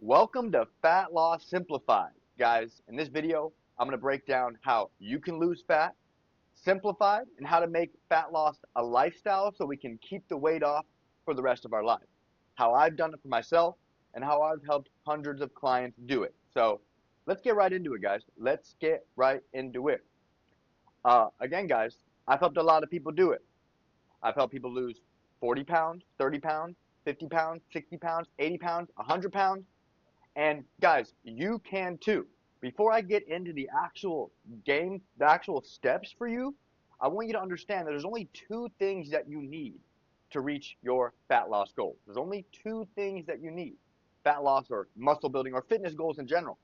Welcome to Fat Loss Simplified. Guys, in this video, I'm going to break down how you can lose fat, simplified, and how to make fat loss a lifestyle so we can keep the weight off for the rest of our life. How I've done it for myself and how I've helped hundreds of clients do it. So let's get right into it, guys. Let's get right into it. Again, guys, I've helped a lot of people do it. I've helped people lose 40 pounds, 30 pounds, 50 pounds, 60 pounds, 80 pounds, 100 pounds. And guys, you can too. Before I get into the actual game, the actual steps for you, I want you to understand that there's only two things that you need to reach your fat loss goals. There's only two things that you need. Fat loss or muscle building or fitness goals in general.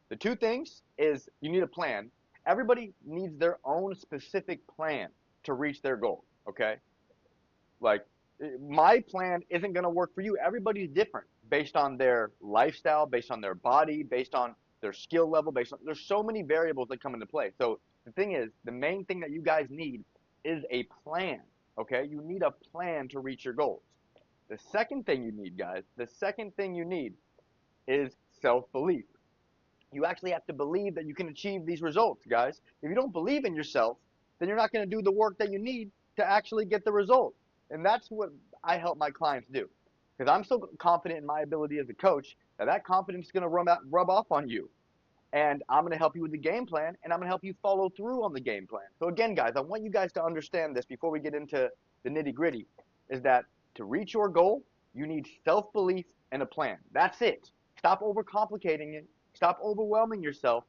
The two things is you need a plan. Everybody needs their own specific plan to reach their goal, okay? Like my plan isn't going to work for you. Everybody's different based on their lifestyle, based on their body, based on their skill level, based on there's so many variables that come into play. So the thing is, the main thing that you guys need is a plan. Okay? You need a plan to reach your goals. The second thing you need, guys, the second thing you need is self-belief. You actually have to believe that you can achieve these results, guys. If you don't believe in yourself, then you're not going to do the work that you need to actually get the result. And that's what I help my clients do. Because I'm so confident in my ability as a coach that that confidence is going to rub off on you. And I'm going to help you with the game plan, and I'm going to help you follow through on the game plan. So again, guys, I want you guys to understand this before we get into the nitty gritty, is that to reach your goal, you need self-belief and a plan. That's it. Stop overcomplicating it. Stop overwhelming yourself.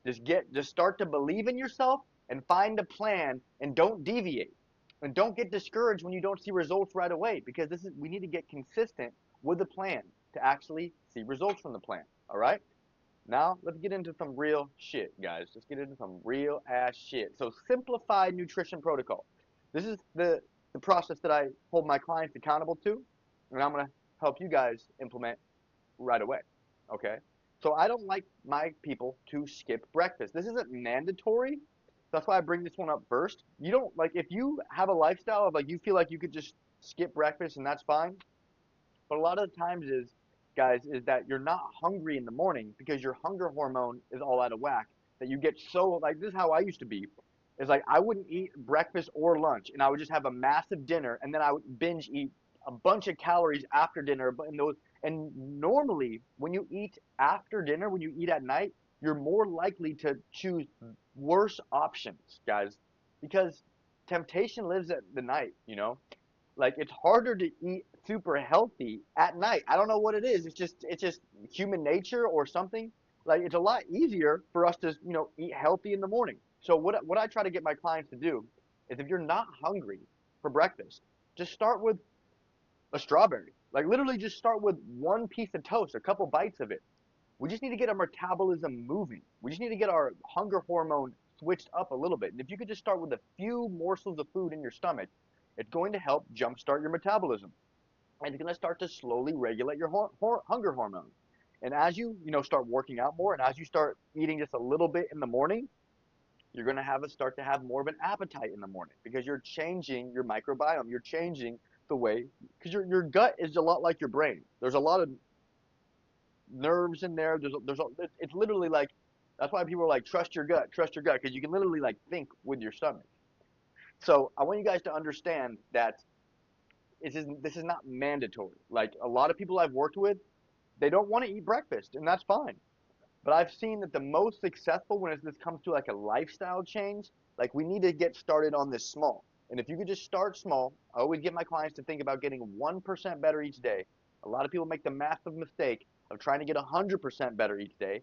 Just start to believe in yourself and find a plan and don't deviate. And don't get discouraged when you don't see results right away because we need to get consistent with the plan to actually see results from the plan. All right? Now, let's get into some real shit, guys. Let's get into some real ass shit. So, simplified nutrition protocol. This is the process that I hold my clients accountable to, and I'm going to help you guys implement right away. Okay? So, I don't like my people to skip breakfast. This isn't mandatory. That's why I bring this one up first. You don't like if you have a lifestyle of like you feel like you could just skip breakfast and that's fine. But a lot of the times guys, is that you're not hungry in the morning because your hunger hormone is all out of whack. That you get so like this is how I used to be. Is like I wouldn't eat breakfast or lunch, and I would just have a massive dinner, and then I would binge eat a bunch of calories after dinner. But in those, and normally when you eat after dinner, when you eat at night, you're more likely to choose worse options, guys, because temptation lives at the night. Like it's harder to eat super healthy at night. I don't know what it is. It's just human nature or something. Like it's a lot easier for us to eat healthy in the morning. So what I try to get my clients to do is if you're not hungry for breakfast, just start with a strawberry. Like literally just start with one piece of toast, a couple bites of it. We just need to get our metabolism moving. We just need to get our hunger hormone switched up a little bit. And if you could just start with a few morsels of food in your stomach, it's going to help jumpstart your metabolism. And it's going to start to slowly regulate your hunger hormone. And as you start working out more and as you start eating just a little bit in the morning, you're going to start to have more of an appetite in the morning because you're changing your microbiome. You're changing the way, because your gut is a lot like your brain. There's a lot of nerves in there. It's literally like that's why people are like trust your gut, because you can literally like think with your stomach. So I want you guys to understand that this is not mandatory. Like a lot of people I've worked with, they don't want to eat breakfast, and that's fine. But I've seen that the most successful when this comes to like a lifestyle change, like we need to get started on this small. And if you could just start small, I always get my clients to think about getting 1% better each day. A lot of people make the massive mistake of trying to get 100% better each day,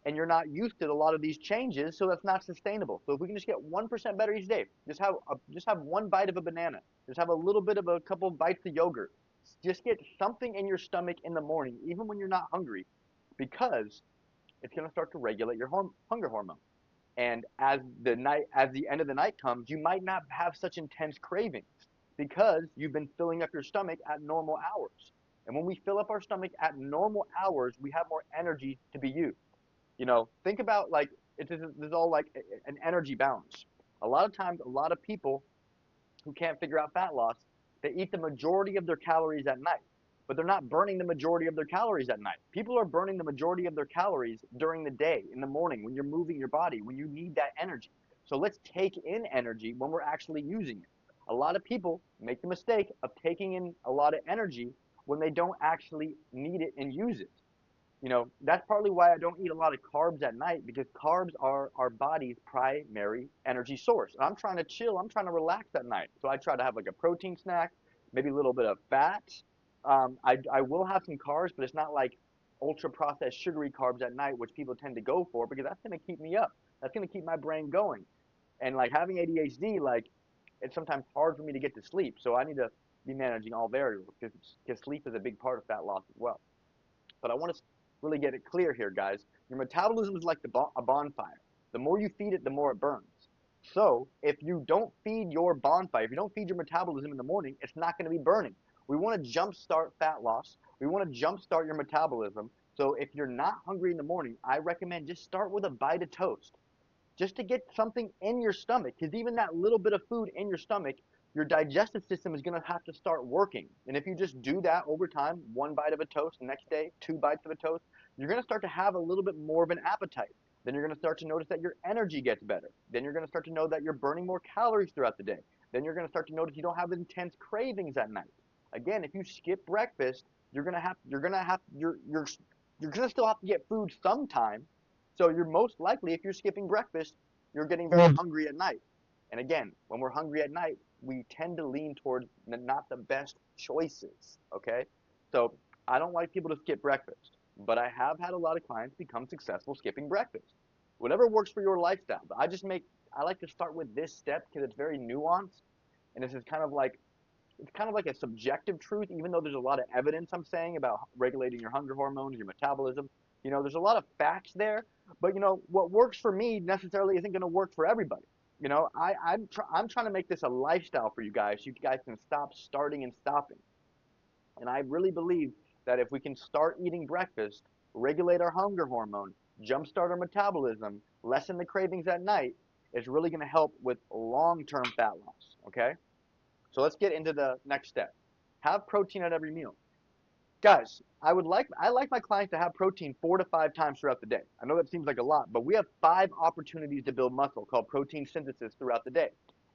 and you're not used to a lot of these changes, so that's not sustainable. So if we can just get 1% better each day, just have one bite of a banana, just have a little bit of a couple bites of yogurt, just get something in your stomach in the morning, even when you're not hungry, because it's going to start to regulate your hunger hormone. And as the end of the night comes, you might not have such intense cravings because you've been filling up your stomach at normal hours. And when we fill up our stomach at normal hours, we have more energy to be used. Think about like this is all like an energy balance. A lot of times, a lot of people who can't figure out fat loss, they eat the majority of their calories at night. but they're not burning the majority of their calories at night. People are burning the majority of their calories during the day, in the morning, when you're moving your body, when you need that energy. So let's take in energy when we're actually using it. A lot of people make the mistake of taking in a lot of energy when they don't actually need it and use it. That's partly why I don't eat a lot of carbs at night, because carbs are our body's primary energy source. And I'm trying to chill, I'm trying to relax at night. So I try to have like a protein snack, maybe a little bit of fat. I will have some carbs, but it's not like ultra processed sugary carbs at night, which people tend to go for, because that's going to keep me up. That's going to keep my brain going. And like having ADHD, like it's sometimes hard for me to get to sleep. So I need to be managing all variables, because sleep is a big part of fat loss as well. But I want to really get it clear here, guys. Your metabolism is like a bonfire. The more you feed it, the more it burns. So if you don't feed your bonfire, if you don't feed your metabolism in the morning, it's not going to be burning. We want to jumpstart fat loss. We want to jumpstart your metabolism. So if you're not hungry in the morning, I recommend just start with a bite of toast, just to get something in your stomach, because even that little bit of food in your stomach, your digestive system is going to have to start working. And if you just do that over time, one bite of a toast, the next day, two bites of a toast, you're going to start to have a little bit more of an appetite. Then you're going to start to notice that your energy gets better. Then you're going to start to know that you're burning more calories throughout the day. Then you're going to start to notice you don't have intense cravings at night. Again, if you skip breakfast, you're going to still have to get food sometime. So you're most likely, if you're skipping breakfast, you're getting very hungry at night. And again, when we're hungry at night, we tend to lean towards not the best choices. Okay, so I don't like people to skip breakfast, but I have had a lot of clients become successful skipping breakfast. Whatever works for your lifestyle. But I like to start with this step because it's very nuanced, and this is kind of like a subjective truth, even though there's a lot of evidence I'm saying about regulating your hunger hormones, your metabolism. There's a lot of facts there, but what works for me necessarily isn't going to work for everybody. I'm trying to make this a lifestyle for you guys, so you guys can stop starting and stopping. And I really believe that if we can start eating breakfast, regulate our hunger hormone, jumpstart our metabolism, lessen the cravings at night, it's really going to help with long-term fat loss. Okay. So let's get into the next step. Have protein at every meal. Guys, I like my clients to have protein 4 to 5 times throughout the day. I know that seems like a lot, but we have 5 opportunities to build muscle called protein synthesis throughout the day.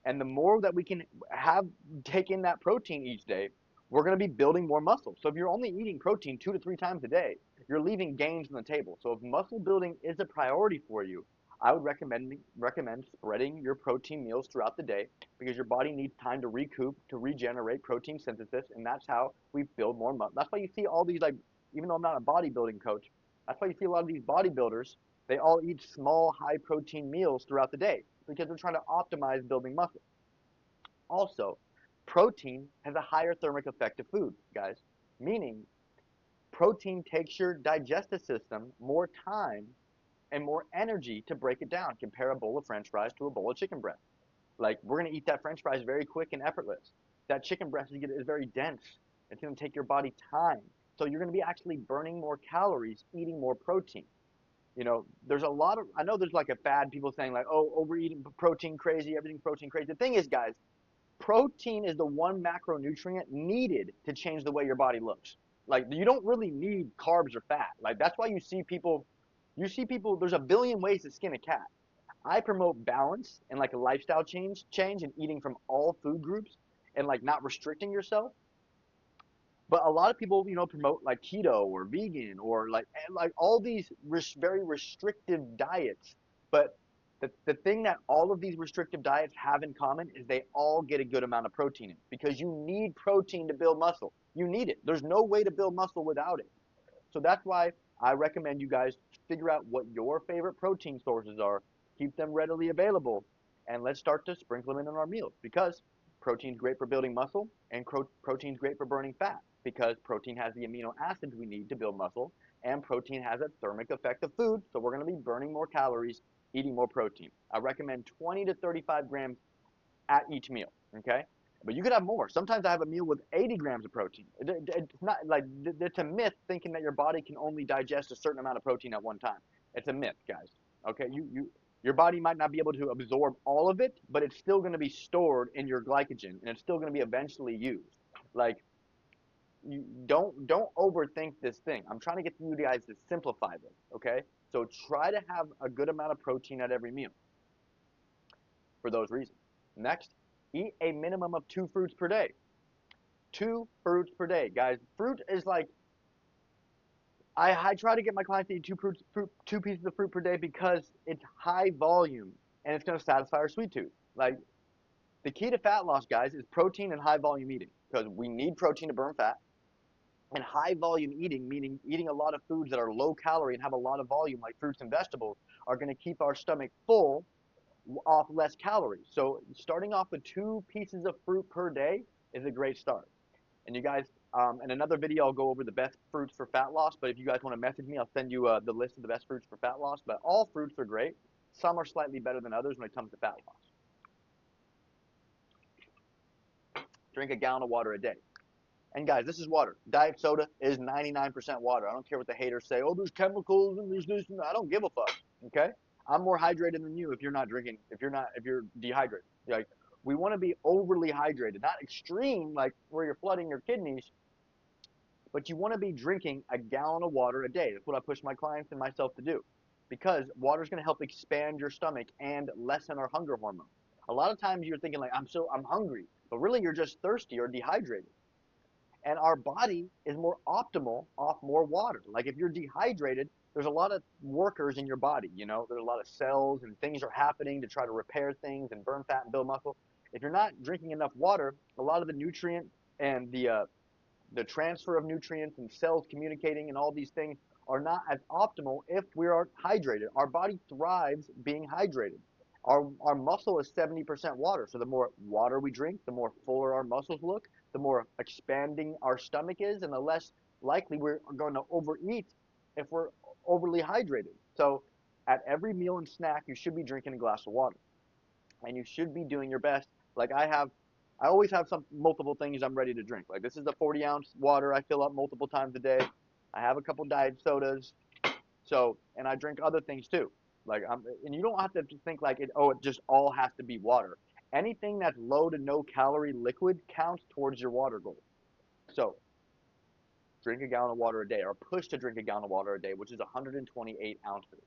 And the more that we can have take in that protein each day, we're going to be building more muscle. So if you're only eating protein 2 to 3 times a day, you're leaving gains on the table. So if muscle building is a priority for you, I would recommend spreading your protein meals throughout the day, because your body needs time to recoup, to regenerate protein synthesis, and that's how we build more muscle. That's why you see all these, like, even though I'm not a bodybuilding coach, that's why you see a lot of these bodybuilders, they all eat small, high protein meals throughout the day, because they're trying to optimize building muscle. Also, protein has a higher thermic effect of food, guys, meaning protein takes your digestive system more time and more energy to break it down. Compare a bowl of french fries to a bowl of chicken breast. Like, we're going to eat that french fries very quick and effortless. That chicken breast is very dense. It's going to take your body time. So you're going to be actually burning more calories, eating more protein. There's a lot of, I know there's like a fad, people saying like, oh, overeating, protein crazy, everything protein crazy. The thing is, guys, protein is the one macronutrient needed to change the way your body looks. Like, you don't really need carbs or fat. Like, that's why you see people, there's a billion ways to skin a cat. I promote balance and like a lifestyle change and eating from all food groups and like not restricting yourself. But a lot of people, promote like keto or vegan or like all these very restrictive diets. But the thing that all of these restrictive diets have in common is they all get a good amount of protein in, because you need protein to build muscle. You need it. There's no way to build muscle without it. So that's why I recommend you guys figure out what your favorite protein sources are, keep them readily available, and let's start to sprinkle them in on our meals, because protein's great for building muscle and protein's great for burning fat, because protein has the amino acids we need to build muscle, and protein has a thermic effect of food, so we're going to be burning more calories eating more protein. I recommend 20 to 35 grams at each meal, okay? But you could have more. Sometimes I have a meal with 80 grams of protein. It's not like, it's a myth thinking that your body can only digest a certain amount of protein at one time. It's a myth, guys. Okay, your body might not be able to absorb all of it, but it's still going to be stored in your glycogen, and it's still going to be eventually used. Like, you don't overthink this thing. I'm trying to get you guys to simplify this, okay? So try to have a good amount of protein at every meal for those reasons. Next, eat a minimum of 2 fruits per day. 2 fruits per day, guys. Fruit is like I try to get my clients to eat two pieces of fruit per day because it's high volume and it's going to satisfy our sweet tooth. Like the key to fat loss, guys, is protein and high volume eating because we need protein to burn fat. And high volume eating, meaning eating a lot of foods that are low calorie and have a lot of volume, like fruits and vegetables, are going to keep our stomach full off less calories. So starting off with 2 pieces of fruit per day is a great start. And you guys, in another video, I'll go over the best fruits for fat loss. But if you guys want to message me, I'll send you the list of the best fruits for fat loss. But all fruits are great. Some are slightly better than others when it comes to fat loss. Drink a gallon of water a day. And guys, this is water. Diet soda is 99% water. I don't care what the haters say. Oh, there's chemicals and there's this and that. I don't give a fuck. Okay? I'm more hydrated than you if you're not drinking, if you're dehydrated. Like, we want to be overly hydrated, not extreme, like where you're flooding your kidneys, but you want to be drinking a gallon of water a day. That's what I push my clients and myself to do, because water is going to help expand your stomach and lessen our hunger hormone. A lot of times you're thinking like, I'm hungry, but really you're just thirsty or dehydrated. And our body is more optimal off more water. Like if you're dehydrated, there's a lot of workers in your body, there's a lot of cells and things are happening to try to repair things and burn fat and build muscle. If you're not drinking enough water, a lot of the nutrient and the transfer of nutrients and cells communicating and all these things are not as optimal if we are hydrated. Our body thrives being hydrated. Our muscle is 70% water. So the more water we drink, the more fuller our muscles look, the more expanding our stomach is, and the less likely we're going to overeat if we're overly hydrated. So at every meal and snack, you should be drinking a glass of water. And you should be doing your best. Like I always have multiple things I'm ready to drink. Like this is the 40-ounce water I fill up multiple times a day. I have a couple diet sodas. So, and I drink other things too. And you don't have to think like it just all has to be water. Anything that's low to no calorie liquid counts towards your water goal. So, drink a gallon of water a day, or push to drink a gallon of water a day, which is 128 ounces.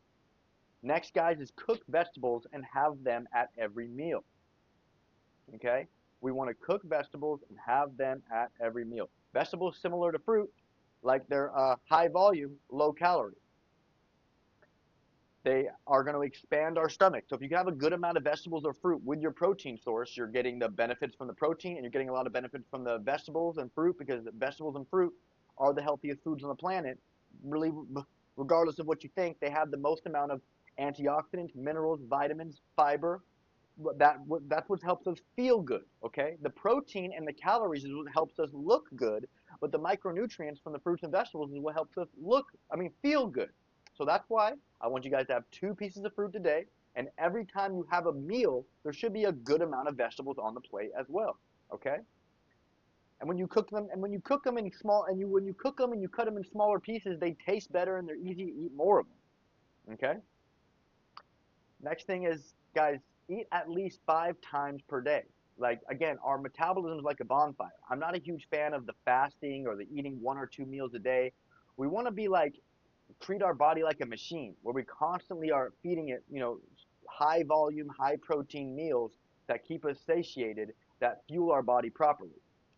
Next, guys, is cook vegetables and have them at every meal. Okay? We want to cook vegetables and have them at every meal. Vegetables similar to fruit, like they're high volume, low calorie. They are going to expand our stomach. So if you have a good amount of vegetables or fruit with your protein source, you're getting the benefits from the protein and you're getting a lot of benefits from the vegetables and fruit, because vegetables and fruit are the healthiest foods on the planet. Really, regardless of what you think, they have the most amount of antioxidants, minerals, vitamins, fiber. That's what helps us feel good, okay? The protein and the calories is what helps us look good, but the micronutrients from the fruits and vegetables is what helps us feel good. So that's why I want you guys to have 2 pieces of fruit a day, and every time you have a meal, there should be a good amount of vegetables on the plate as well, okay? And when you cook them, when you cook them and you cut them in smaller pieces, they taste better and they're easy to eat more of them, okay? Next thing is, guys, eat at least 5 times per day. Like, again, our metabolism is like a bonfire. I'm not a huge fan of the fasting or the eating 1 or 2 meals a day. We want to be like, treat our body like a machine where we constantly are feeding it, high volume, high protein meals that keep us satiated, that fuel our body properly.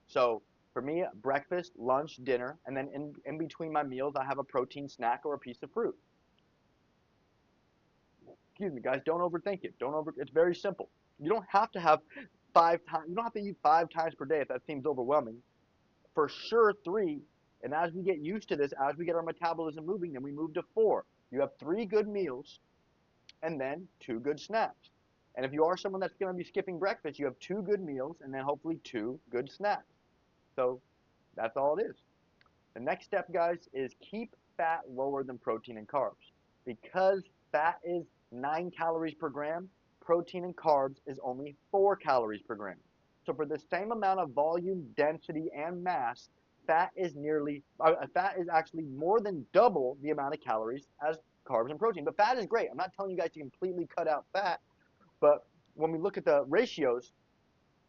So for me, breakfast, lunch, dinner, and then in between my meals, I have a protein snack or a piece of fruit. Excuse me, guys, don't overthink it. It's very simple. You don't have to have 5 times, you don't have to eat 5 times per day if that seems overwhelming. For sure, 3. And as we get used to this, as we get our metabolism moving, then we move to 4. You have 3 good meals and then 2 good snacks. And if you are someone that's going to be skipping breakfast, you have 2 good meals and then hopefully 2 good snacks. So that's all it is. The next step, guys, is keep fat lower than protein and carbs. Because fat is 9 calories per gram, protein and carbs is only 4 calories per gram. So for the same amount of volume, density, and mass, fat is actually more than double the amount of calories as carbs and protein. But fat is great. I'm not telling you guys to completely cut out fat, but when we look at the ratios,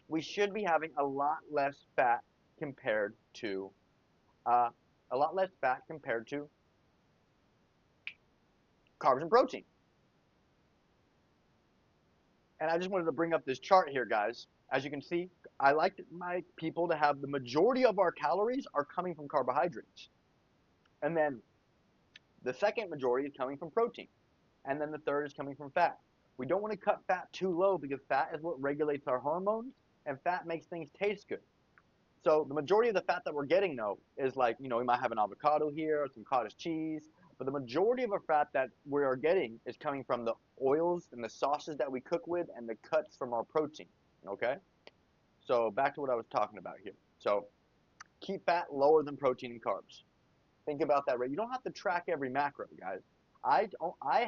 we should be having a lot less fat compared to uh, a lot less fat compared to carbs and protein. And I just wanted to bring up this chart here, guys. As you can see, I like my people to have the majority of our calories are coming from carbohydrates. And then the second majority is coming from protein. And then the third is coming from fat. We don't want to cut fat too low because fat is what regulates our hormones and fat makes things taste good. So the majority of the fat that we're getting though is like, we might have an avocado here, some cottage cheese, but the majority of our fat that we are getting is coming from the oils and the sauces that we cook with and the cuts from our protein. Okay? So back to what I was talking about here. So keep fat lower than protein and carbs. Think about that, right? You don't have to track every macro, guys. I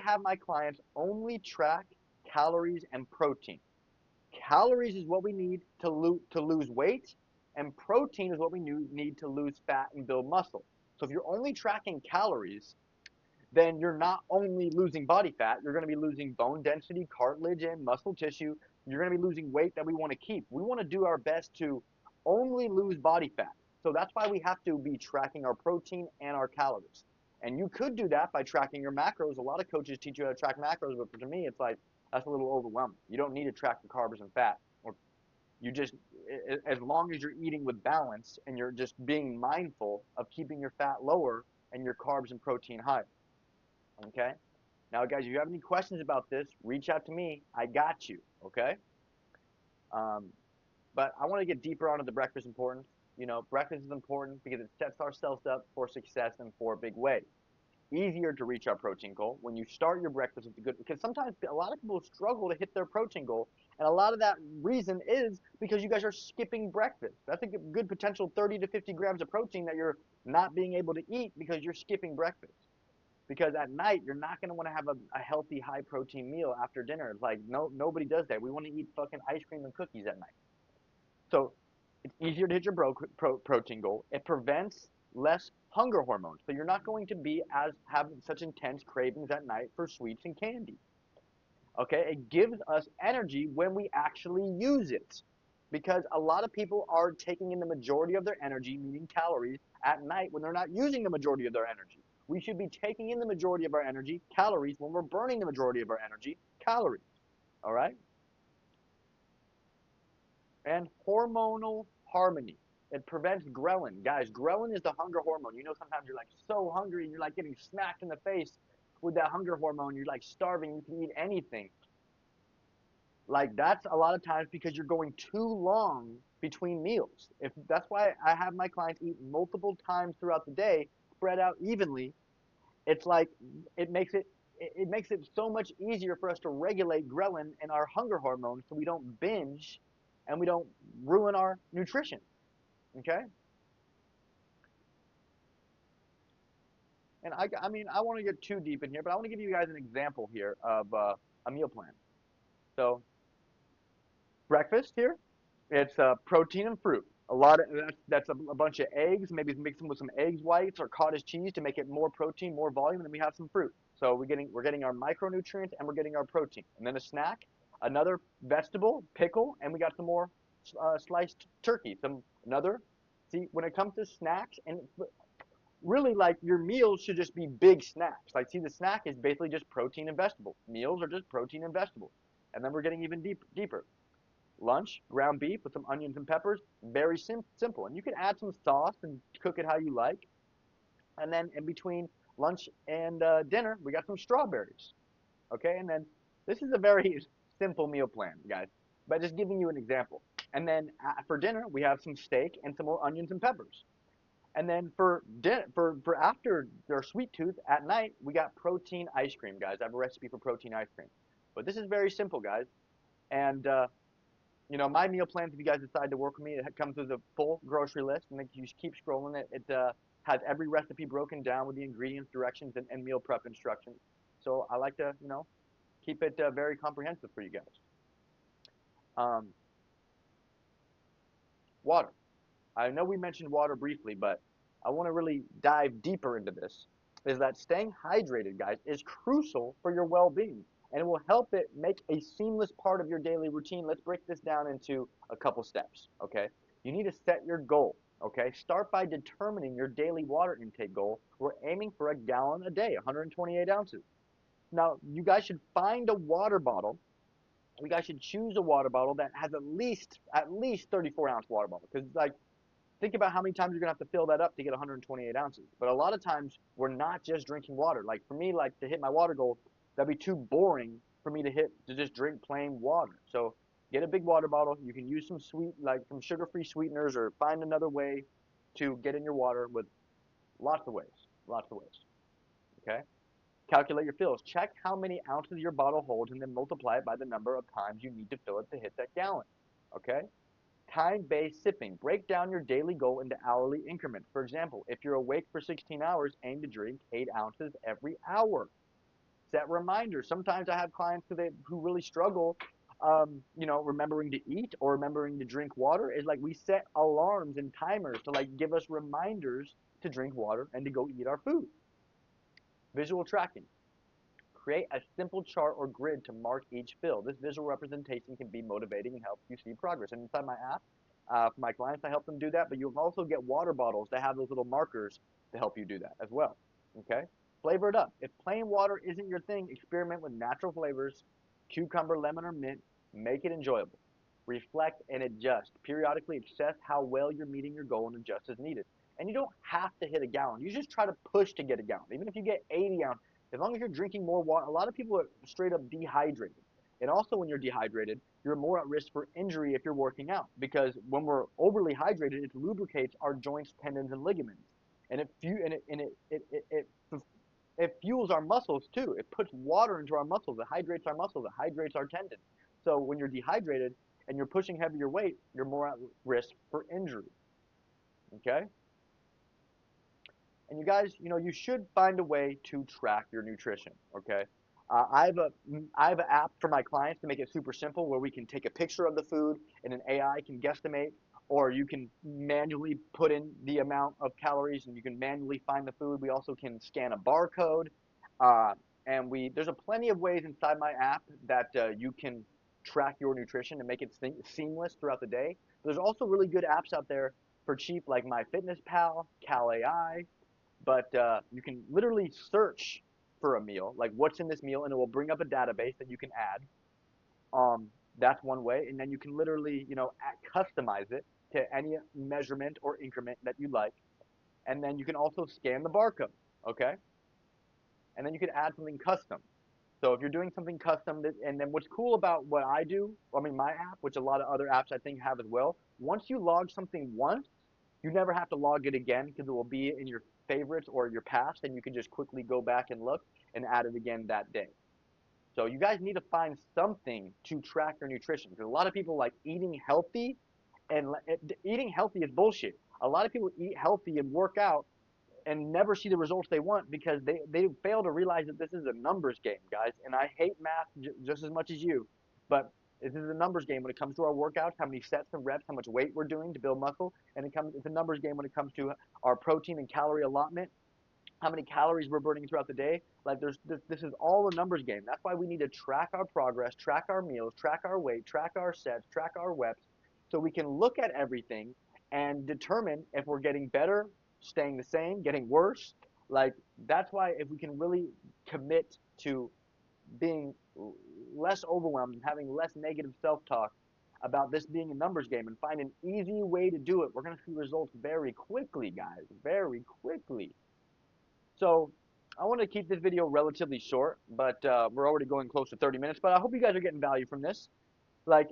have my clients only track calories and protein. Calories is what we need to lose weight, and protein is what we need to lose fat and build muscle. So if you're only tracking calories, then you're not only losing body fat, you're going to be losing bone density, cartilage, and muscle tissue. You're going to be losing weight that we want to keep. We want to do our best to only lose body fat. So that's why we have to be tracking our protein and our calories. And you could do that by tracking your macros. A lot of coaches teach you how to track macros, but to me, it's like that's a little overwhelming. You don't need to track the carbs and fat. Or you just, as long as you're eating with balance and you're just being mindful of keeping your fat lower and your carbs and protein higher. Okay? Now, guys, if you have any questions about this, reach out to me. I got you. Okay? Um, but I want to get deeper onto the breakfast importance. Breakfast is important because it sets ourselves up for success in four big ways. Easier to reach our protein goal when you start your breakfast with the good, because sometimes a lot of people struggle to hit their protein goal, and a lot of that reason is because you guys are skipping breakfast. That's a good potential 30 to 50 grams of protein that you're not being able to eat because you're skipping breakfast. Because at night you're not going to want to have a healthy high protein meal after dinner. It's like nobody does that. We want to eat fucking ice cream and cookies at night. So it's easier to hit your protein goal. It prevents less hunger hormones. So you're not going to be as having such intense cravings at night for sweets and candy. Okay, it gives us energy when we actually use it. Because a lot of people are taking in the majority of their energy, meaning calories, at night when they're not using the majority of their energy. We should be taking in the majority of our energy, calories, when we're burning the majority of our energy, calories. All right? And hormonal harmony. It prevents ghrelin. Guys, ghrelin is the hunger hormone. Sometimes you're like so hungry and you're like getting smacked in the face with that hunger hormone. You're like starving. You can eat anything. Like that's a lot of times because you're going too long between meals. If that's why I have my clients eat multiple times throughout the day, spread out evenly. It's like it makes it so much easier for us to regulate ghrelin and our hunger hormones so we don't binge and we don't ruin our nutrition. Okay? And I mean, I want to get too deep in here, but I want to give you guys an example here of a meal plan. So breakfast here, it's protein and fruit. A lot of that's a bunch of eggs. Maybe mix them with some eggs whites or cottage cheese to make it more protein, more volume, and then we have some fruit. So we're getting our micronutrients and we're getting our protein. And then a snack, another vegetable, pickle, and we got some more sliced turkey. Some another. See, when it comes to snacks and really like your meals should just be big snacks. Like see, the snack is basically just protein and vegetables. Meals are just protein and vegetables. And then we're getting even deeper. Lunch, ground beef with some onions and peppers, very simple. And you can add some sauce and cook it how you like. And then in between lunch and dinner, we got some strawberries. Okay, and then this is a very simple meal plan, guys, but just giving you an example. And then for dinner, we have some steak and some more onions and peppers. And then for dinner, for after their sweet tooth at night, we got protein ice cream, guys. I have a recipe for protein ice cream. But this is very simple, guys. And my meal plans, if you guys decide to work with me, it comes with a full grocery list, and then you just keep scrolling it. It has every recipe broken down with the ingredients, directions, and meal prep instructions. So I like to, keep it very comprehensive for you guys. Um, Water. I know we mentioned water briefly, but I want to really dive deeper into this. Is that staying hydrated, guys, is crucial for your well-being, and it will help it make a seamless part of your daily routine. Let's break this down into a couple steps, okay? You need to set your goal, Okay, start by determining your daily water intake goal. We're aiming for a gallon a day, 128 ounces. Now, you guys should find a water bottle. You guys should choose a water bottle that has at least 34-ounce water bottle. Because like, think about how many times you're gonna have to fill that up to get 128 ounces. But a lot of times we're not just drinking water. Like for me, like to hit my water goal, that'd be too boring for me to just drink plain water. So get a big water bottle. You can use some some sugar-free sweeteners, or find another way to get in your water with lots of ways. Lots of ways. Okay. Calculate your fills. Check how many ounces your bottle holds and then multiply it by the number of times you need to fill it to hit that gallon. Okay? Time-based sipping. Break down your daily goal into hourly increments. For example, if you're awake for 16 hours, aim to drink 8 ounces every hour. Set reminders. Sometimes I have clients who really struggle, remembering to eat or remembering to drink water. Is like we set alarms and timers to like give us reminders to drink water and to go eat our food. Visual tracking. Create a simple chart or grid to mark each fill. This visual representation can be motivating and help you see progress. And inside my app, for my clients, I help them do that, but you'll also get water bottles that have those little markers to help you do that as well. Okay? Flavor it up. If plain water isn't your thing, experiment with natural flavors, cucumber, lemon, or mint. Make it enjoyable. Reflect and adjust. Periodically assess how well you're meeting your goal and adjust as needed. And you don't have to hit a gallon. You just try to push to get a gallon. Even if you get 80 ounces, as long as you're drinking more water. A lot of people are straight up dehydrated. And also when you're dehydrated, you're more at risk for injury if you're working out, because when we're overly hydrated, it lubricates our joints, tendons, and ligaments. And it fuels our muscles too. It puts water into our muscles. It hydrates our muscles. It hydrates our tendons. So when you're dehydrated and you're pushing heavier weight, you're more at risk for injury. Okay? And you guys, you should find a way to track your nutrition. Okay, I have an app for my clients to make it super simple, where we can take a picture of the food and an AI can guesstimate, or you can manually put in the amount of calories and you can manually find the food. We also can scan a barcode, uh, and there's a plenty of ways inside my app that you can track your nutrition and make it seamless throughout the day. But there's also really good apps out there for cheap, like MyFitnessPal, CalAI, but you can literally search for a meal, like what's in this meal, and it will bring up a database that you can add. That's one way, and then you can literally, customize it to any measurement or increment that you like, and then you can also scan the barcode, okay? And then you can add something custom. So if you're doing something custom, and then what's cool about what I do, I mean my app, which a lot of other apps I think have as well, once you log something once, you never have to log it again, because it will be in your favorites or your past, and you can just quickly go back and look and add it again that day. So you guys need to find something to track your nutrition, because a lot of people like eating healthy, and eating healthy is bullshit. A lot of people eat healthy and work out and never see the results they want, because they fail to realize that this is a numbers game, guys. And I hate math just as much as you, but this is a numbers game when it comes to our workouts, how many sets and reps, how much weight we're doing to build muscle, and it's a numbers game when it comes to our protein and calorie allotment, how many calories we're burning throughout the day. Like this is all a numbers game. That's why we need to track our progress, track our meals, track our weight, track our sets, track our reps, so we can look at everything and determine if we're getting better, staying the same, getting worse. Like that's why if we can really commit to being less overwhelmed and having less negative self-talk about this being a numbers game and find an easy way to do it, we're going to see results very quickly, guys, very quickly. So I want to keep this video relatively short, but we're already going close to 30 minutes. But I hope you guys are getting value from this. Like,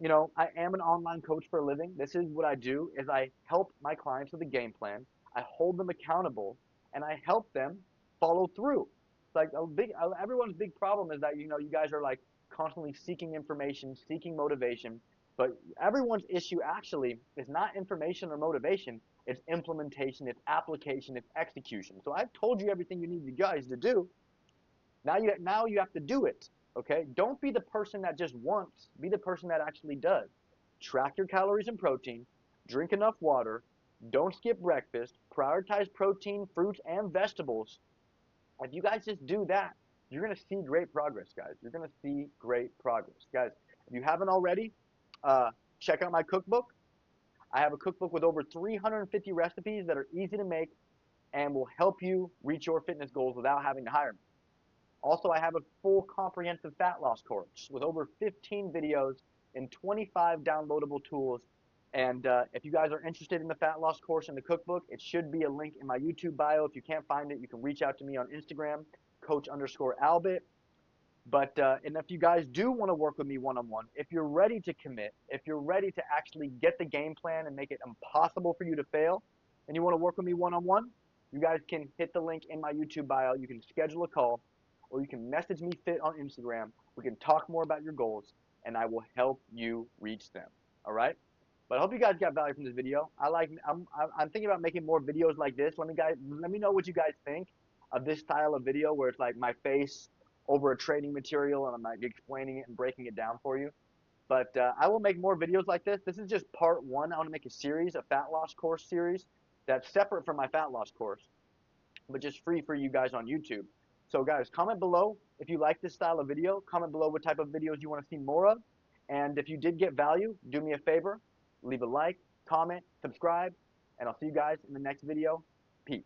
I am an online coach for a living. This is what I do: is I help my clients with a game plan. I hold them accountable, and I help them follow through. It's like everyone's big problem is that you guys are like constantly seeking information, seeking motivation, but everyone's issue actually is not information or motivation. It's implementation, it's application, it's execution. So I've told you everything you need you guys to do. Now you have to do it. Okay? Don't be the person that just wants. Be the person that actually does. Track your calories and protein. Drink enough water. Don't skip breakfast. Prioritize protein, fruits, and vegetables. If you guys just do that, you're going to see great progress, guys. You're going to see great progress. Guys, if you haven't already, check out my cookbook. I have a cookbook with over 350 recipes that are easy to make and will help you reach your fitness goals without having to hire me. Also, I have a full comprehensive fat loss course with over 15 videos and 25 downloadable tools. And if you guys are interested in the fat loss course and the cookbook, it should be a link in my YouTube bio. If you can't find it, you can reach out to me on Instagram, coach_Albert. But and if you guys do want to work with me one-on-one, if you're ready to commit, if you're ready to actually get the game plan and make it impossible for you to fail, and you want to work with me one-on-one, you guys can hit the link in my YouTube bio. You can schedule a call, or you can message me fit on Instagram. We can talk more about your goals, and I will help you reach them. All right? But I hope you guys got value from this video. I'm thinking about making more videos like this. Let me know what you guys think of this style of video where it's like my face over a training material and I'm like explaining it and breaking it down for you. But I will make more videos like this. This is just part one. I want to make a series, a fat loss course series that's separate from my fat loss course, but just free for you guys on YouTube. So guys, comment below if you like this style of video. Comment below what type of videos you want to see more of. And if you did get value, do me a favor, leave a like, comment, subscribe, and I'll see you guys in the next video. Peace.